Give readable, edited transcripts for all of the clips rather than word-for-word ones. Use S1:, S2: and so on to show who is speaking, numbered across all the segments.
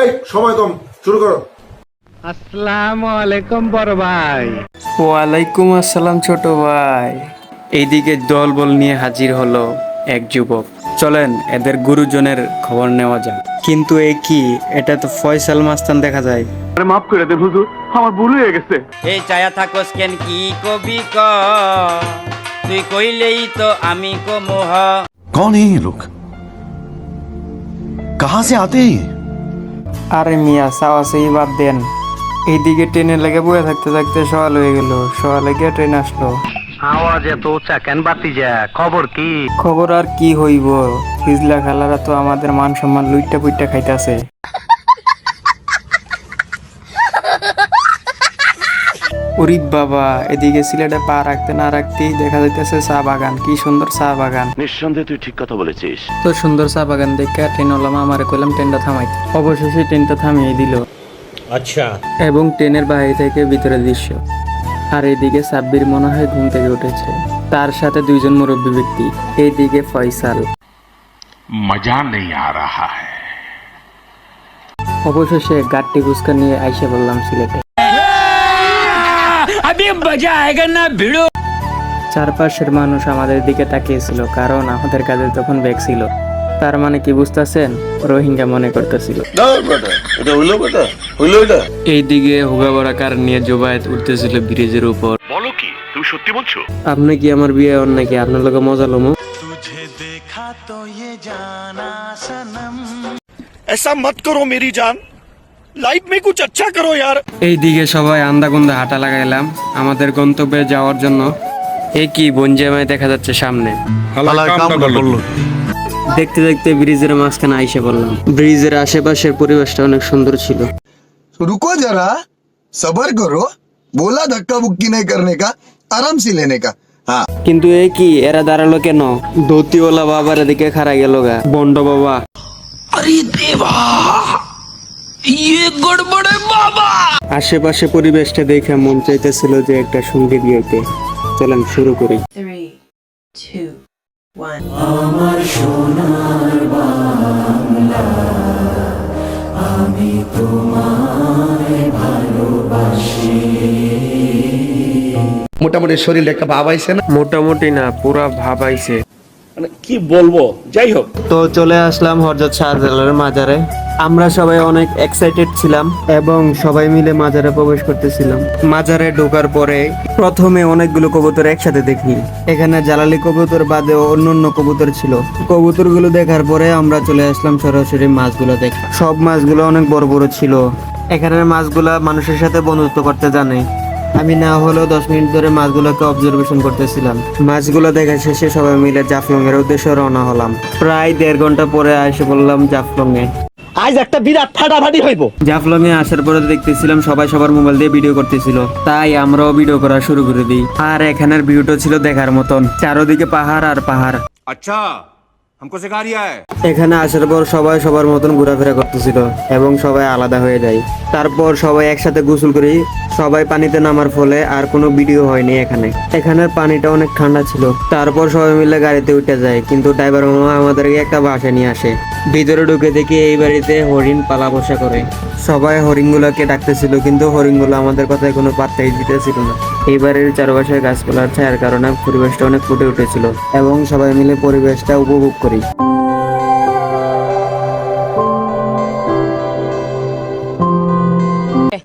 S1: এই সময় কম, শুরু করো।
S2: আসসালামু আলাইকুম বড় ভাই।
S3: ওয়ালাইকুম আসসালাম ছোট ভাই। এইদিকে দলবল নিয়ে হাজির হলো এক যুবক। চলেন এদের গুরুজনের খবর নেওয়া যাক। কিন্তু এ কি, এটা তো ফয়সাল মাস্তান দেখা যায়।
S2: মাফ করে দেন হুজুর, আমার ভুল হয়ে গেছে।
S4: এই চায়া থাকোস কেন কি কবি ক তুই কইলেই তো আমি কমোহ।
S5: कौन है ये लोग? कहां से आते हैं ये?
S3: আরে মিয়া সাওয়াসেই বাদ দেন। এইদিকে ট্রেনে লেগে বয়ে থাকতে থাকতে সকাল হয়ে গেল। সকালে গিয়ে ট্রেন আসলো।
S2: আওয়াজ এত উঁচা কেন বাতি যা? খবর কি?
S3: খবর আর কি হইব, হিজলা খালারা তো আমাদের মান সম্মান লুইট্টা পুইট্টা খাইতাছে। ওরে বাবা, এদিকে সিলেটে পা রাখতে না রাখতেই দেখা যাইতেছে চা বাগান। কি সুন্দর চা বাগান!
S6: নিঃসন্দেহে তুই ঠিক কথা বলেছিস।
S3: তো সুন্দর চা বাগান দেখে ট্রেন ওলাম আমারে কইলাম ট্রেনটা থামাইতে। অবশেষে ট্রেনটা থামিয়ে দিল। আচ্ছা। এবং ট্রেনের বাইরে থেকে ভিতরে দৃশ্য। আর এইদিকে সাব্বির মনে হয় ঘুম থেকে উঠেছে, তার সাথে দুইজন মুরব্বী ব্যক্তি। এইদিকে ফয়সাল।
S6: মজা নেই আ রাহা হ্যায়।
S3: অবশেষে গাট্টি ফুচকা নিয়ে আইসে বললাম সিলেটে। চারপাশের মানুষ আমাদের দিকে তাকিয়েছিল, কারণ আমাদের কাছে তখন ব্যাগ ছিল। তার মানে কি বুঝতেছেন? রোহিঙ্গা মনে করতেছিল। এইদিকে হুগাবড়া কার নিয়ে জোবায়েত উঠতেছিল ব্রিজের উপর।
S6: বলো কি, তুমি সত্যি বলছো?
S3: আপনি কি আমার বিয়ে হন নাকি? আপনার লোক মজা লমো।
S5: ऐसा मत करो मेरी जान, लाइफ में कुछ अच्छा करो यार।
S3: এইদিকে সবাই আন্দাগুন্দা হাঁটা লাগাইলাম আমাদের গন্তব্যে যাওয়ার জন্য। এ কি বনজামায় দেখা যাচ্ছে সামনে। দেখতে দেখতে ব্রিজের মাঝখানে আইসে পড়লাম। ব্রিজের আশেপাশের পরিবেশটা অনেক সুন্দর ছিল।
S7: रुको जरा, सबर करो, बोला धक्का बुक्की नहीं करने का, आराम से लेने का। हाँ
S3: কিন্তু এ কি, এরা দাঁড়ালো কেন? ধুতিওয়ালা বাবার এদিকে খাড়া গেল গা। বন্ড বাবা। আশেপাশে পরিবেশটা দেখে মন চাইতেছিল যে একটা সঙ্গীত গাইতে। চলেন শুরু করি।
S8: 3, 2, 1.
S1: মোটামুটি শরীরে একটা ভাব আইছে না?
S3: মোটামুটি না, পুরা ভাব আইছে।
S6: মানে কি বলবো, যাই হোক।
S3: তো চলে আসলাম হযরত শাহজালালের মাজারে। আমরা সবাই অনেক এক্সাইটেড ছিলাম এবং সবাই মিলে মাজারে প্রবেশ করতেছিলাম। মাজারে ঢোকার পরে প্রথমে অনেকগুলো কবুতর একসাথে দেখি। এখানে জালালি কবুতর বাদেও অন্যান্য কবুতর ছিল। কবুতরগুলো দেখার পরে আমরা চলে আসলাম সরাসরি মাছগুলো দেখে। সব মাছগুলো অনেক বড় বড় ছিল। এখানের মাছগুলা মানুষের সাথে বন্ধুত্ব করতে জানে। আমি না হলেও 10 মিনিট ধরে মাছগুলোকে অবজারভেশন করতেছিলাম। মাছগুলো দেখা শেষে সবাই মিলে জাফলং এর উদ্দেশ্যে রওনা হলাম। প্রায় 1.5 ঘন্টা পরে এসে বললাম জাফলং এ।
S2: আজ একটা বিরাট ফাটাফাটি হইব।
S3: জাফলং এ আসার পরে দেখতেছিলাম সবাই সবার মোবাইল দিয়ে ভিডিও করতেছিল, তাই আমরাও ভিডিও করা শুরু করে দিই। আর এখানের ভিউটা ছিল দেখার মতন, চারদিকে পাহাড় আর পাহাড়।
S5: अच्छा हमको सिखा रिया है।
S3: এখানে আসার পর সবাই সবার মতন ঘোরাফেরা করতেছিল এবং সবাই আলাদা হয়ে যায়। তারপর সবাই একসাথে গোসল করি। সবাই পানিতে নামার ফলে আর কোনো ভিডিও হয়নি এখানে। এখানের পানিটা অনেক ঠান্ডা ছিল। তারপর সবাই মিলে গাড়িতে উঠে যায়, কিন্তু ড্রাইভার মামা আমাদেরকে একটা বাসা নিয়ে আসে। ভিতরে ঢুকে দেখি এই বাড়িতে হরিণ পালা বসা করে। সবাই হরিণগুলোকে ডাকতেছিল, কিন্তু হরিণগুলো আমাদের কথায় কোনো পাত্তাই দিতেছিল না। এই বাড়ির চারপাশে গাছপালার ছায়ার কারণে পরিবেশটা অনেক ফুটে উঠেছিল এবং সবাই মিলে পরিবেশটা উপভোগ করি।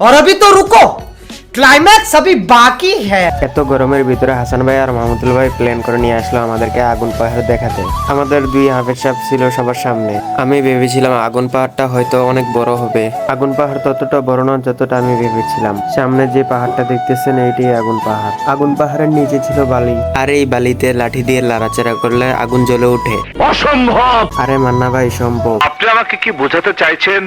S9: और अभी तो रुको, क्लाइमैक्स अभी बाकी है।
S3: এত গরমের ভিতরে হাসান ভাই আর মাহমুদুল ভাই প্ল্যান করে নিয়ে আসলো আমাদেরকে আগুন পাহাড় দেখাতে। আমাদের 2 হাফেজ সাহেব ছিল সবার সামনে। আমি ভেবেছিলাম আগুন পাহাড়টা হয়তো অনেক বড় হবে। আগুন পাহাড় ততটা বড় না যতটা আমি ভেবেছিলাম। সামনে যে পাহাড়টা দেখতেছেন এইটাই আগুন পাহাড়। আগুন পাহাড়ের নিচে ছিল বালি, আর এই বালিতে লাঠি দিয়ে লাড়াচাড়া করলে আগুন জ্বলে ওঠে।
S6: অসম্ভব।
S3: আরে মান্না ভাই, সম্ভব।
S6: আপনি আমাকে কি বোঝাতে চাইছেন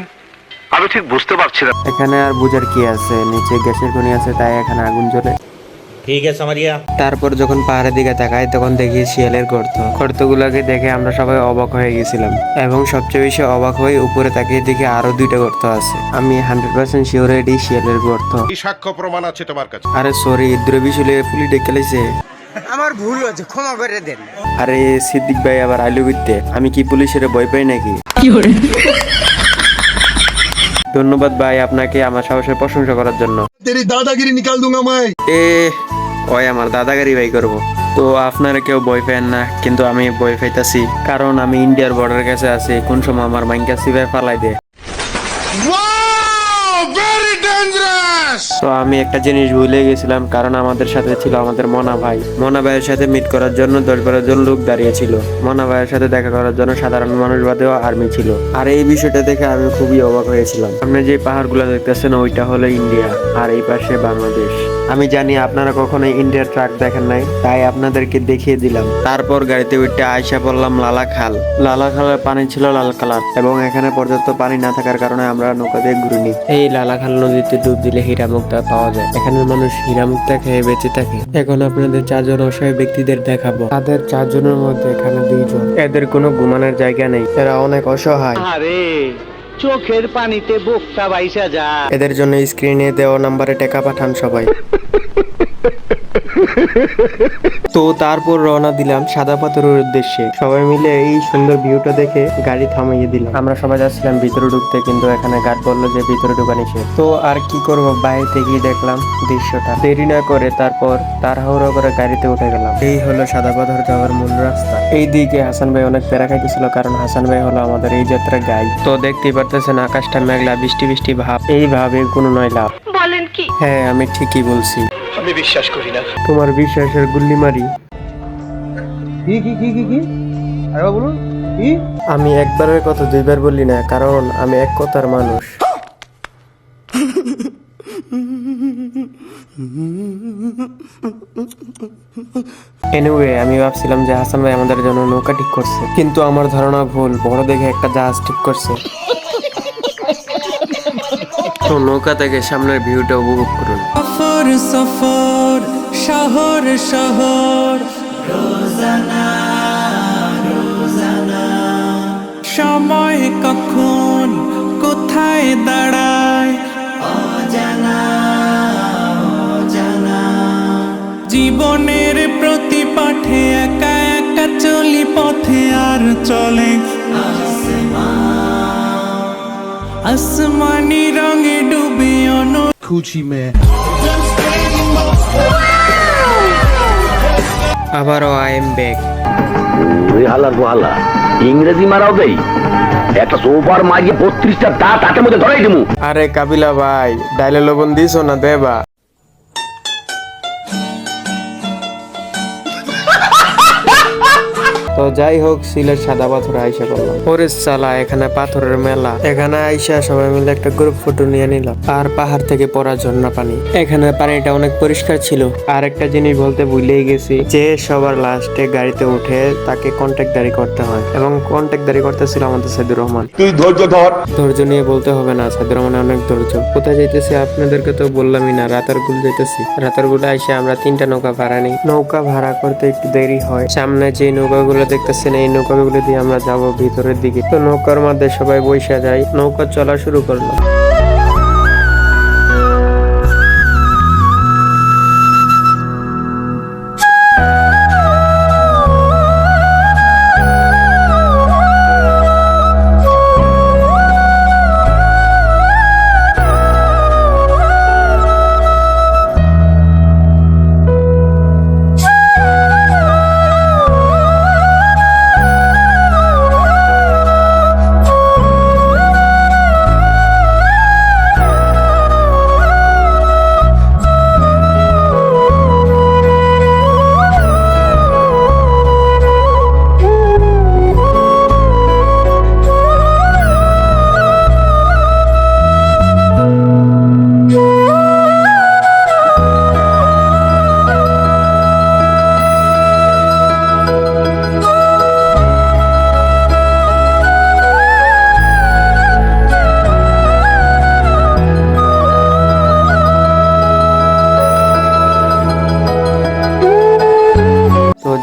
S6: আমি ঠিক বুঝতে পারছি না।
S3: এখানে আর বুঝার কি আছে, নিচে গ্যাসের খনি আছে, তাই এখানে আগুন জ্বলে।
S9: ठीक है समझ गया।
S3: তারপর যখন পাহাড়ের দিকে তাকাই তখন দেখি শিয়ালের গর্ত। গর্তগুলোকে দেখে আমরা সবাই অবাক হয়ে গেছিলাম এবং সবচেয়ে বেশি অবাক হয়ে উপরে তাকিয়ে দেখি আরো 2টা গর্ত আছে। আমি 100% শিওর এটি শিয়ালের গর্ত।
S5: সাক্ষ্য প্রমাণ আছে তোমার কাছে?
S3: আরে সরি, ইদ্রে বিশুলে পুলি ডেকেলেছে।
S9: আমার ভুল হয়েছে, ক্ষমা করে দেন।
S3: আরে সিদ্দিক ভাই আবার আইলু বিতে, আমি কি পুলিশের ভয় পাই নাকি? ধন্যবাদ ভাই আপনাকে আমার সাহসের প্রশংসা করার জন্য।
S7: तेरी दादागिरी निकाल दूंगा मैं।
S3: এ ওই আমার দাদাগারি ভাই করব। তো আপনারা কেউ ভয় পেন না, কিন্তু আমি ভয় পাইতাছি, কারণ আমি ইন্ডিয়ার বর্ডারের কাছে আছি। কোন সময় আমার মাইনকা সিভাই ফালাই দেয়। তো আমি একটা জিনিস ভুলে গেছিলাম, কারণ আমাদের সাথে ছিল আমাদের মনা ভাই। মনা ভাইয়ের সাথে মিট করার জন্য 10-12 জন লোক দাঁড়িয়ে ছিল। মনা ভাইয়ের সাথে দেখা করার জন্য সাধারণ মানুষ বাদেও আর্মি ছিল। আর এই বিষয়টা দেখে আমি খুবই অবাক হয়েছিলাম। সামনে যে পাহাড়গুলো দেখতেছেন ওইটা হলো ইন্ডিয়া, আর এই পাশে বাংলাদেশ। আমি জানি আপনারা কখনো ইন্ডিয়ার ট্রাক দেখেন নাই, তাই আপনাদেরকে দেখিয়ে দিলাম। তারপর গাড়িতে উঠে আয়সা বললাম লালা খাল। লালা খালের পানি ছিল লাল কালার, এবং এখানে পর্যাপ্ত পানি না থাকার কারণে আমরা নৌকা দিয়ে ঘুরিনি। এই লালা খাল নদীতে ডুব দিলে হীরা মুক্তা পাওয়া যায়। এখানের মানুষ হীরা মুক্তা খেয়ে বেঁচে থাকে। এখন আপনাদের 4 জন অসহায় ব্যক্তিদের দেখাবো। তাদের 4 জনের মধ্যে এখানে 2 জন। এদের কোনো ঘুমানোর জায়গা নেই, এরা অনেক অসহায়।
S2: আরে চোখের পানিতে বোকটা বাইসা যা।
S3: এদের জন্য স্ক্রিনে দেওয়া নাম্বারে টাকা পাঠান সবাই। তো তারপর রওনা দিলাম সাদা পাথরের উদ্দেশ্যে। সবাই মিলে এই সুন্দর ভিউটা দেখে গাড়ি থামিয়ে দিলাম। আমরা সবাই যাচ্ছিলাম ভিতরে ঢুকতে, কিন্তু এখানে গার্ড বললো যে ভিতরে ঢুকা নিষেধ। তো আর কি করব, বাইরে থেকে দেখলাম দৃশ্যটা। দেরি না করে তারপর তাড়াহুড়ো করে গাড়িতে উঠে গেলাম। এই হলো সাদা পাথর যাওয়ার মূল রাস্তা। এই দিকে হাসান ভাই অনেক প্যারা খাইতেছিল, কারণ হাসান ভাই হলো আমাদের এই যাত্রার গাইড। তো দেখতেই পারতেছেন আকাশটা মেঘলা, বৃষ্টি বৃষ্টি ভাব। এইভাবে কোনো নয় লাভ।
S8: বলেন কি?
S3: হ্যাঁ আমি ঠিকই বলছি।
S5: আমি বিশ্বাস করি না।
S3: তোমার বিশ্বাসের গুল্লি মারি। আমি একবারের কথা 2 বার বলি না, কারণ আমি এক কথার মানুষ। এনিওয়ে, আমি ভাবছিলাম যে হাসান ভাই আমাদের জন্য নৌকা ঠিক করছে, কিন্তু আমার ধারণা ভুল। বড় দেখে একটা জাহাজ ঠিক করছে। তো নৌকা থেকে সামনের ভিউটা উপভোগ করুন।
S10: সফর সফর শহর শহর রোজানা রোজানা, সময় কখন কোথায় দাঁড়ায় অজানা অজানা। জীবনের প্রতি পাঠে একা একা চলি পথে, আর চলে আসমানি রঙে ডুবে
S3: আবারও আই এম ব্যাক।
S2: ইংরেজি মারাও দেই একটা সোফার মাঝে 32টা দাঁত হাতের মধ্যে ধরাই দিমু।
S3: আরে কাবিলা ভাই, ডাইলে লবণ দিছো না দেবা? তো যাই হোক, সিলেট সাদা পাথরে আইসা করলাম। ওরে সালা, এখানে পাথরের মেলা। এখানে আইসা সবাই মিলে একটা গ্রুপ ফটো নিয়ে নিলাম। আর পাহাড় থেকে পড়া ঝর্ণা পানি। এখানে পানিটা অনেক পরিষ্কার ছিল। আর একটা জিনিস বলতে ভুলেই গেছি, যে সবার লাস্টে গাড়িতে উঠে তাকে কন্ট্যাক্টদারি করতে হয়, এবং কন্ট্যাক্টদারি করতেছিল আমাদের সাইদুর রহমান।
S1: তুই ধৈর্য ধর।
S3: ধৈর্য নিয়ে বলতে হবে না, সাইদুর রহমান অনেক ধৈর্য। কোথায় যাইতেছি আপনাদেরকে তো বললামই না, রাতারগুল যাইতেছি। রাতারগুলে আইসা আমরা 3টা নৌকা ভাড়া নিই। নৌকা ভাড়া করতে একটু দেরি হয়। সামনে যে নৌকাগুলো দেখতেছেন, এই নৌকাগুলো দিয়ে আমরা যাব ভিতরের দিকে। তো নৌকার মধ্যে সবাই বসে যায়, নৌকা চলা শুরু করলো।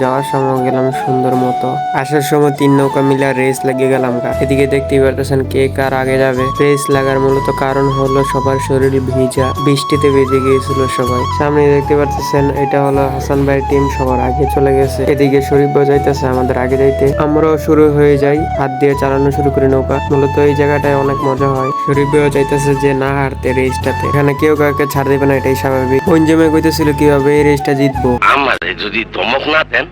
S3: যাওয়ার সময় গেলাম সুন্দর মতো, আসার সময় 3 নৌকা মিলে রেস লাগিয়ে গেলাম গা। এদিকে দেখতেই পারতেছেন কে কার আগে যাবে। রেস লাগার মূলত কারণ হলো সবার শরীর ভিজা, বৃষ্টিতে ভিজে গিয়েছিল সবাই। সামনে দেখতে পারতেছেন এটা হলো হাসান ভাইয়ের টিম, সবার আগে চলে গেছে। এদিকে শরীফ ভাই যাইতেছে আমাদের আগে যাইতে, আমরাও শুরু হয়ে যাই, হাত দিয়ে চালানো শুরু করি নৌকা। মূলত এই জায়গাটায় অনেক মজা হয়। শরীফ ভাইও চাইতেছে যে না হারতে রেসটাতে, এখানে কেউ কাউকে ছাড় দেবে না, এটাই স্বাভাবিক। পঞ্জমে কইতেছিল কিভাবে এই রেসটা জিতবো।
S2: আমারে যদি ধমক না দেন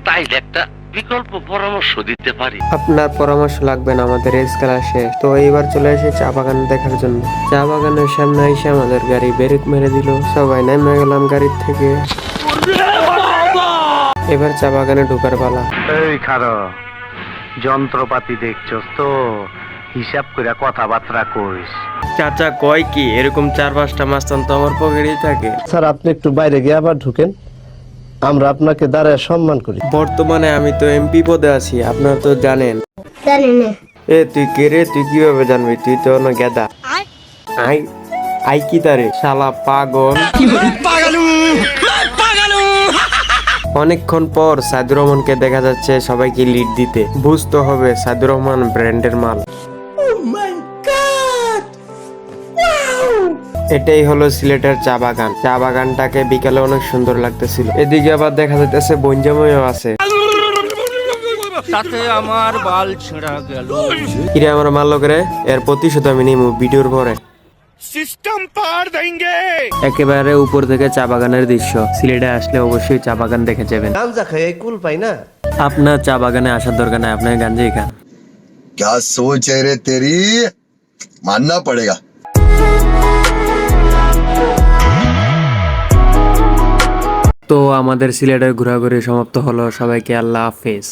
S2: তাইলে একটা বিকল্প পরামর্শ দিতে পারি।
S3: আপনার পরামর্শ লাগবে না, আমাদের রেস খেলা শেষ। তো এইবার চলে এসে চা বাগান দেখার জন্য। চা বাগানের সামনে এসে আমাদের গাড়ি ব্রেক মেরে দিল, সবাই নেমে গেলাম গাড়ির থেকে। এবার চা বাগানে ঢোকার পালা।
S2: এই খারো, যন্ত্রপাতি দেখছস তো, হিসাব করে কথাবার্তা কইস।
S3: চাচা কয় কি, এরকম 4-5টা মাস্তান তো আমার পকেটেই থাকে।
S11: স্যার আপনি একটু বাইরে গিয়ে আবার ঢুকেন, আমরা আপনাকে দাঁড়ায় সম্মান করি।
S3: বর্তমানে আমি তো এমপি পদে আছি, আপনারা তো জানেন। এ তুই কে রে, তুই কিভাবে জানবি? তুই তো না গেদা। আই আই কি তারে শালা পাগল। অনেকক্ষণ পর সাইদুর রহমানকে দেখা যাচ্ছে সবাইকে লিড দিতে। বুঝতে হবে সাইদুর রহমান ব্র্যান্ডের মাল। এটাই হলো সিলেটের চা বাগান। চা বাগানটাকে বিকালে অনেক সুন্দর লাগতেছিল। এদিকে আবার দেখা যাইতেছে বঞ্জাময়ও আছে।
S4: তাতে আমার বাল ছেঁড়া গেল।
S3: কিরে আমার মাল লোকেরে, এর প্রতিশোধ আমি নিমু ভিডিওর পরে।
S5: सिस्टम पार देंगे।
S3: একেবারে উপর থেকে চা বাগানের দৃশ্য। সিলেটে আসলে অবশ্যই চা বাগান দেখে যাবেন।
S11: গাঞ্জা খাই কুল পাই না।
S3: আপনার চা বাগানে আসার দরকার নাই, আপনার গাঞ্জাই খান।
S7: क्या सोच है रे तेरी, मानना पड़ेगा।
S3: তো আমাদের সিলেটের ঘোরাঘুরি সমাপ্ত হলো। সবাইকে আল্লাহ হাফেজ।